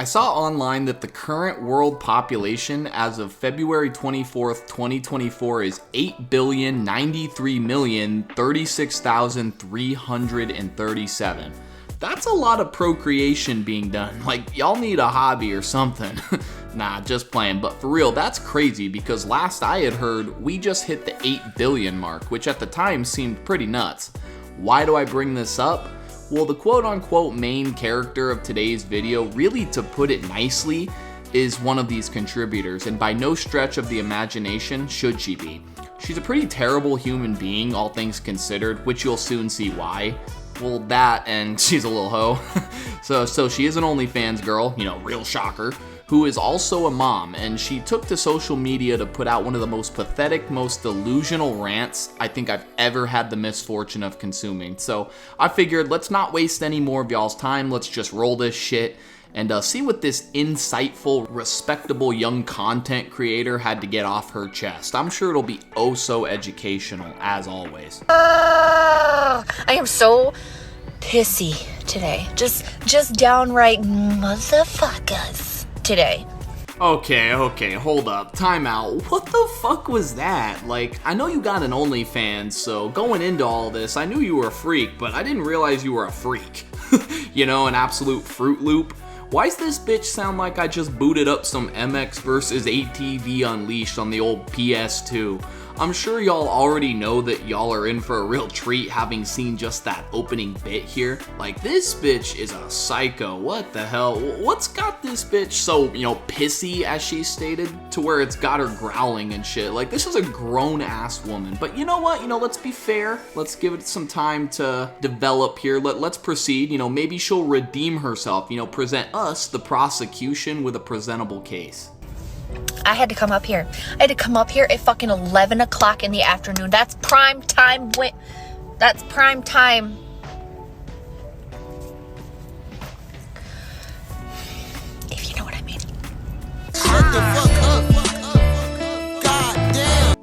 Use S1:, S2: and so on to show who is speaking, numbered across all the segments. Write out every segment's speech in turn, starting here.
S1: I saw online that the current world population as of February 24th, 2024 is 8,093,036,337. That's a lot of procreation being done. Like, y'all need a hobby or something. Nah, just playing. But for real, that's crazy because last I had heard, we just hit the 8 billion mark, which at the time seemed pretty nuts. Why do I bring this up? Well, the quote-unquote main character of today's video, really to put it nicely, is one of these contributors, and by no stretch of the imagination should she be. She's a pretty terrible human being, all things considered, which you'll soon see why. Well, that, and she's a little hoe. So she is an Onlyfans girl, you know, real shocker, who is also a mom, and she took to social media to put out one of the most pathetic, most delusional rants I think I've ever had the misfortune of consuming. So I figured, let's not waste any more of y'all's time, let's just roll this shit and see what this insightful, respectable young content creator had to get off her chest. I'm sure it'll be oh so educational, as always.
S2: I am so pissy today. Just downright motherfuckers today.
S1: Okay, hold up, time out. What the fuck was that? Like, I know you got an OnlyFans, so going into all this, I knew you were a freak, but I didn't realize you were a freak. You know, an absolute Fruit Loop. Why's this bitch sound like I just booted up some MX vs. ATV Unleashed on the old PS2? I'm sure y'all already know that y'all are in for a real treat having seen just that opening bit here. Like, this bitch is a psycho. What the hell? What's got this bitch so, you know, pissy, as she stated, to where it's got her growling and shit? Like, this is a grown-ass woman. But you know what? You know, let's be fair. Let's give it some time to develop here. Let's proceed. You know, maybe she'll redeem herself. You know, present us, the prosecution, with a presentable case.
S2: I had to come up here. I had to come up here at fucking 11 o'clock in the afternoon. That's prime time. That's prime time. If you know what I mean.
S3: Shut the fuck up. God damn.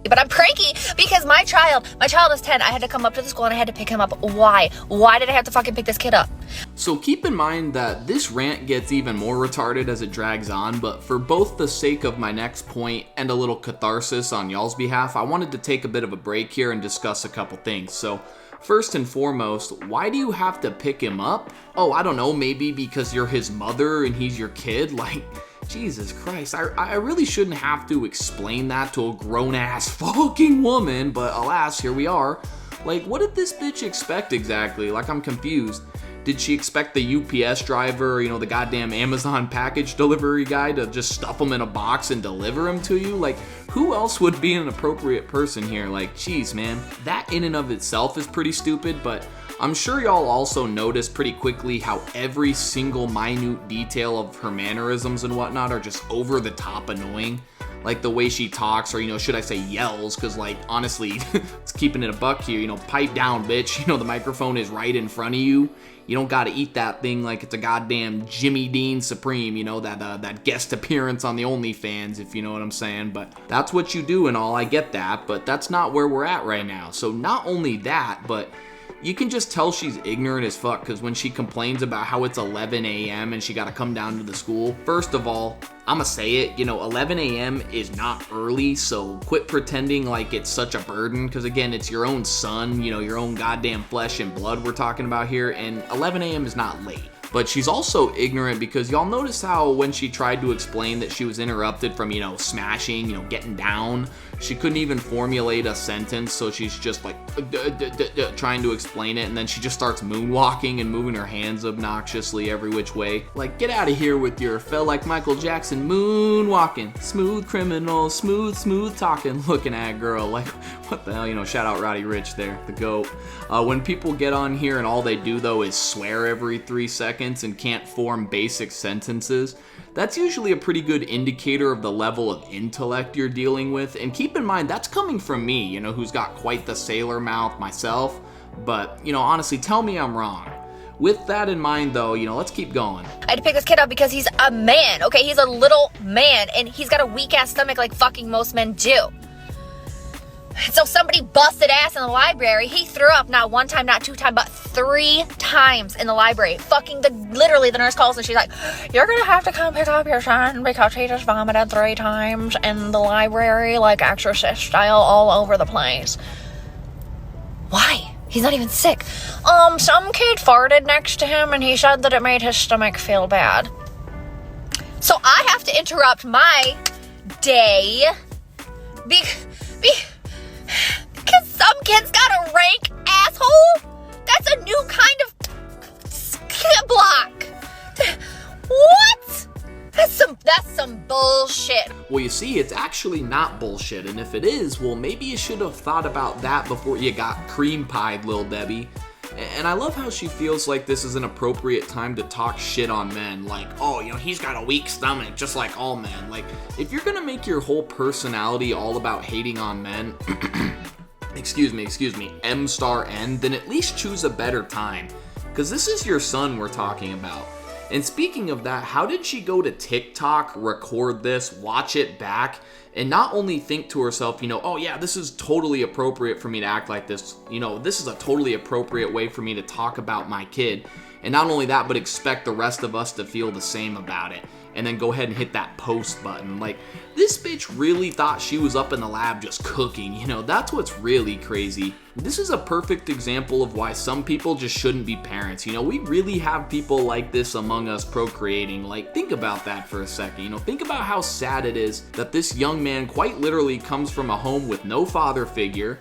S2: But I'm cranky because my child is 10. I had to come up to the school and I had to pick him up. Why? Why did I have to fucking pick this kid up?
S1: So keep in mind that this rant gets even more retarded as it drags on, but for both the sake of my next point and a little catharsis on y'all's behalf, I wanted to take a bit of a break here and discuss a couple things. So first and foremost, why do you have to pick him up? Oh, I don't know, maybe because you're his mother and he's your kid? Like, Jesus Christ, I really shouldn't have to explain that to a grown-ass fucking woman, but alas, here we are. Like, what did this bitch expect exactly? Like, I'm confused. Did she expect the UPS driver, you know, the goddamn Amazon package delivery guy to just stuff them in a box and deliver them to you? Like, who else would be an appropriate person here? Like, geez, man, that in and of itself is pretty stupid, but I'm sure y'all also noticed pretty quickly how every single minute detail of her mannerisms and whatnot are just over the top annoying. Like the way she talks, or, you know, should I say yells, because, like, honestly, it's keeping it a buck here, you know, pipe down, bitch. You know, the microphone is right in front of you. You don't gotta eat that thing like it's a goddamn Jimmy Dean Supreme, you know, that guest appearance on the OnlyFans, if you know what I'm saying. But that's what you do and all, I get that, but that's not where we're at right now. So not only that, but you can just tell she's ignorant as fuck, because when she complains about how it's 11 a.m. and she gotta come down to the school, first of all, I'ma say it, you know, 11 a.m. is not early, so quit pretending like it's such a burden, because again, it's your own son, you know, your own goddamn flesh and blood we're talking about here, and 11 a.m. is not late. But she's also ignorant because y'all notice how when she tried to explain that she was interrupted from, you know, smashing, you know, getting down, she couldn't even formulate a sentence, so she's just like trying to explain it, and then she just starts moonwalking and moving her hands obnoxiously every which way. Like, get out of here with your felt like Michael Jackson moonwalking, smooth criminal, smooth talking looking at girl. Like, what the hell, you know, shout out Roddy Ricch there, the GOAT. When people get on here and all they do though is swear every 3 seconds and can't form basic sentences, that's usually a pretty good indicator of the level of intellect you're dealing with. And keep in mind, that's coming from me, you know, who's got quite the sailor mouth myself. But, you know, honestly, tell me I'm wrong. With that in mind, though, you know, let's keep going.
S2: I had to pick this kid up because he's a man, okay? He's a little man, and he's got a weak-ass stomach like fucking most men do. So somebody busted ass in the library. He threw up not one time, not two times, but 3 times in the library. Literally the nurse calls and she's like, you're gonna have to come pick up your son because he just vomited 3 times in the library, like exorcist style, all over the place. Why? He's not even sick. Some kid farted next to him and he said that it made his stomach feel bad. So I have to interrupt my day because some kid's got a rank asshole? That's a new kind of skid block. What? That's some bullshit.
S1: Well, you see, it's actually not bullshit, and if it is, well, maybe you should have thought about that before you got cream pied, Lil Debbie. And I love how she feels like this is an appropriate time to talk shit on men, like, oh, he's got a weak stomach, just like all men. Like, if you're gonna make your whole personality all about hating on men, excuse me, M*N, then at least choose a better time, because this is your son we're talking about. And speaking of that, how did she go to TikTok, record this, watch it back, and not only think to herself, oh yeah, this is totally appropriate for me to act like this, this is a totally appropriate way for me to talk about my kid, and not only that, but expect the rest of us to feel the same about it, and then go ahead and hit that post button. Like, this bitch really thought she was up in the lab just cooking, that's what's really crazy. This is a perfect example of why some people just shouldn't be parents. We really have people like this among us procreating. Like, think about that for a second. Think about how sad it is that this young man quite literally comes from a home with no father figure,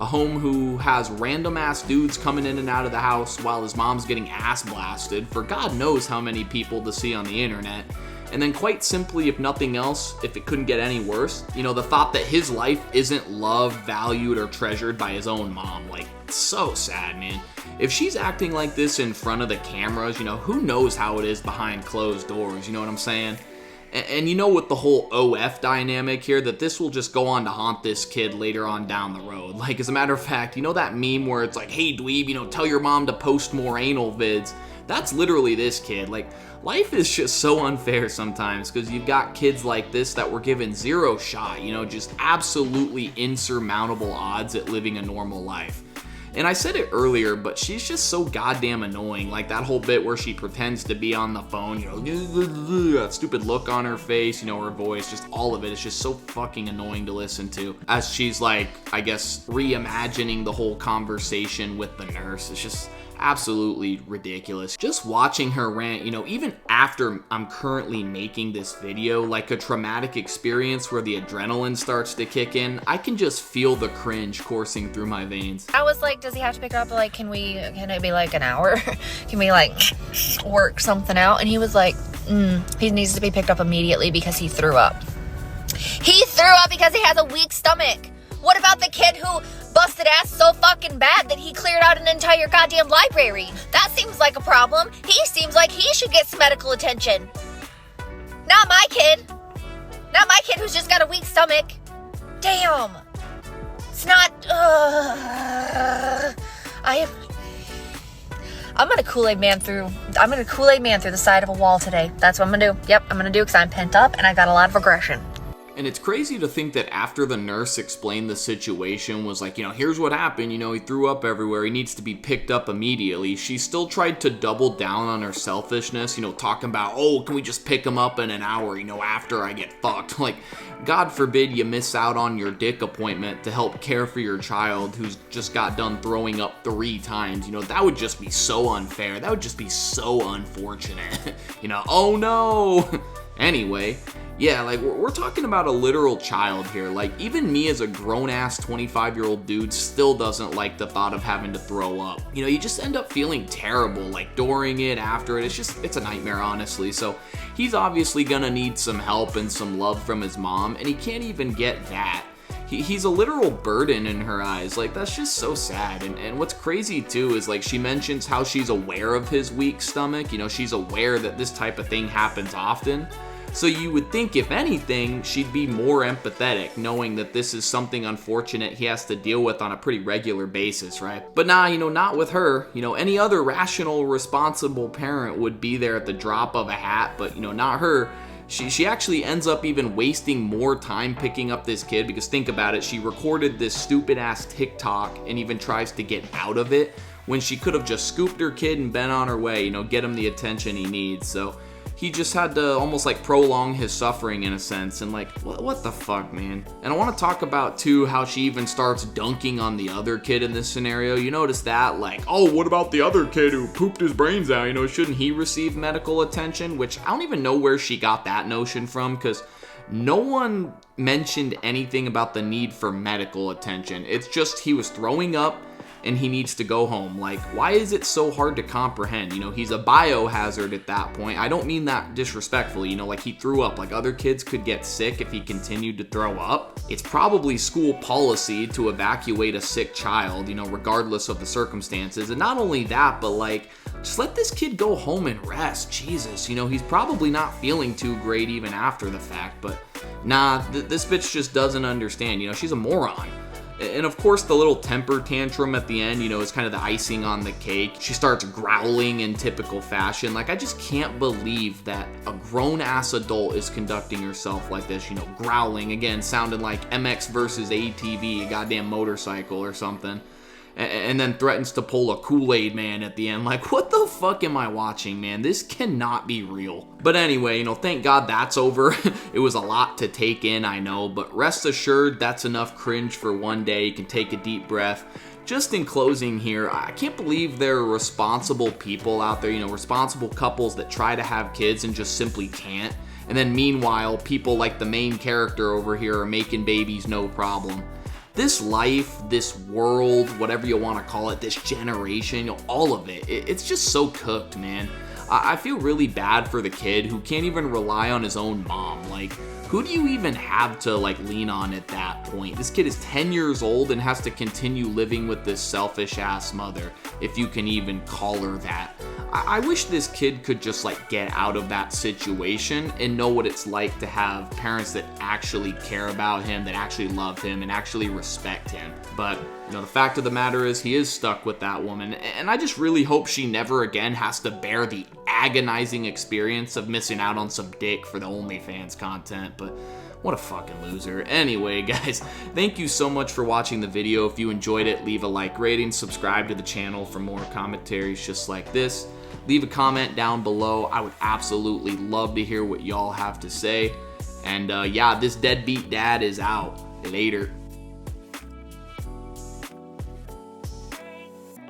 S1: a home who has random ass dudes coming in and out of the house while his mom's getting ass blasted for God knows how many people to see on the internet. And then quite simply, if nothing else, if it couldn't get any worse, the thought that his life isn't loved, valued, or treasured by his own mom. Like, it's so sad, man. If she's acting like this in front of the cameras, who knows how it is behind closed doors, you know what I'm saying? And with the whole OF dynamic here, that this will just go on to haunt this kid later on down the road. Like, as a matter of fact, that meme where it's like, hey, dweeb, tell your mom to post more anal vids. That's literally this kid. Like, life is just so unfair sometimes because you've got kids like this that were given zero shot, just absolutely insurmountable odds at living a normal life. And I said it earlier, but she's just so goddamn annoying. Like that whole bit where she pretends to be on the phone, that stupid look on her face, her voice, just all of it. It's just so fucking annoying to listen to. As she's like, I guess, reimagining the whole conversation with the nurse. It's just absolutely ridiculous. Just watching her rant, even after I'm currently making this video, like a traumatic experience where the adrenaline starts to kick in, I can just feel the cringe coursing through my veins.
S2: I was like, does he have to pick up, like, can it be like an hour? Can we like work something out? And he was like, he needs to be picked up immediately because he threw up. He threw up because he has a weak stomach. What about the kid who busted ass so fucking bad that he cleared out an entire goddamn library? That seems like a problem. He seems like he should get some medical attention. Not my kid. Not my kid who's just got a weak stomach. Damn. It's not, I'm gonna Kool-Aid man through the side of a wall today. That's what I'm gonna do. Yep, I'm gonna do because I'm pent up and I got a lot of aggression.
S1: And it's crazy to think that after the nurse explained the situation, was like, here's what happened, he threw up everywhere, he needs to be picked up immediately. She still tried to double down on her selfishness, talking about, oh, can we just pick him up in an hour, after I get fucked. Like, God forbid you miss out on your dick appointment to help care for your child who's just got done throwing up 3 times. That would just be so unfair. That would just be so unfortunate. Oh no. Anyway, yeah, like, we're talking about a literal child here. Like, even me as a grown-ass 25-year-old dude still doesn't like the thought of having to throw up. You just end up feeling terrible, like, during it, after it. It's a nightmare, honestly. So, he's obviously gonna need some help and some love from his mom, and he can't even get that. He's a literal burden in her eyes. Like, that's just so sad. And what's crazy, too, is, like, she mentions how she's aware of his weak stomach. She's aware that this type of thing happens often. So you would think, if anything, she'd be more empathetic, knowing that this is something unfortunate he has to deal with on a pretty regular basis, right? But nah, not with her. Any other rational, responsible parent would be there at the drop of a hat, but, not her. She actually ends up even wasting more time picking up this kid, because think about it, she recorded this stupid ass TikTok and even tries to get out of it when she could have just scooped her kid and been on her way, get him the attention he needs. So he just had to almost like prolong his suffering in a sense, and like, what the fuck, man? And I want to talk about too how she even starts dunking on the other kid in this scenario. You notice that? Like, oh, what about the other kid who pooped his brains out? Shouldn't he receive medical attention? Which I don't even know where she got that notion from, because no one mentioned anything about the need for medical attention. It's just he was throwing up and he needs to go home. Like, why is it so hard to comprehend? He's a biohazard at that point. I don't mean that disrespectfully, like he threw up. Like, other kids could get sick if he continued to throw up. It's probably school policy to evacuate a sick child, regardless of the circumstances. And not only that, but like, just let this kid go home and rest. Jesus, he's probably not feeling too great even after the fact. But nah, this bitch just doesn't understand. She's a moron. And of course, the little temper tantrum at the end, is kind of the icing on the cake. She starts growling in typical fashion. Like, I just can't believe that a grown-ass adult is conducting herself like this, growling, again, sounding like MX versus ATV, a goddamn motorcycle or something. And then threatens to pull a Kool-Aid Man at the end. Like, what the fuck am I watching, man? This cannot be real. But anyway, thank God that's over. It was a lot to take in, I know, but rest assured, that's enough cringe for one day. You can take a deep breath. Just in closing here, I can't believe there are responsible people out there, responsible couples that try to have kids and just simply can't. And then meanwhile, people like the main character over here are making babies no problem. This life, this world, whatever you want to call it, this generation, all of it, it's just so cooked, man. I feel really bad for the kid who can't even rely on his own mom. Like, who do you even have to like lean on at that point? This kid is 10 years old and has to continue living with this selfish ass mother, if you can even call her that. I wish this kid could just like get out of that situation and know what it's like to have parents that actually care about him, that actually love him, and actually respect him. But the fact of the matter is he is stuck with that woman, and I just really hope she never again has to bear the agonizing experience of missing out on some dick for the Onlyfans content. But what a fucking loser. Anyway, guys, thank you so much for watching the video. If you enjoyed it, leave a like rating, subscribe to the channel for more commentaries just like this. Leave a comment down below. I would absolutely love to hear what y'all have to say. And yeah, this deadbeat dad is out. Later.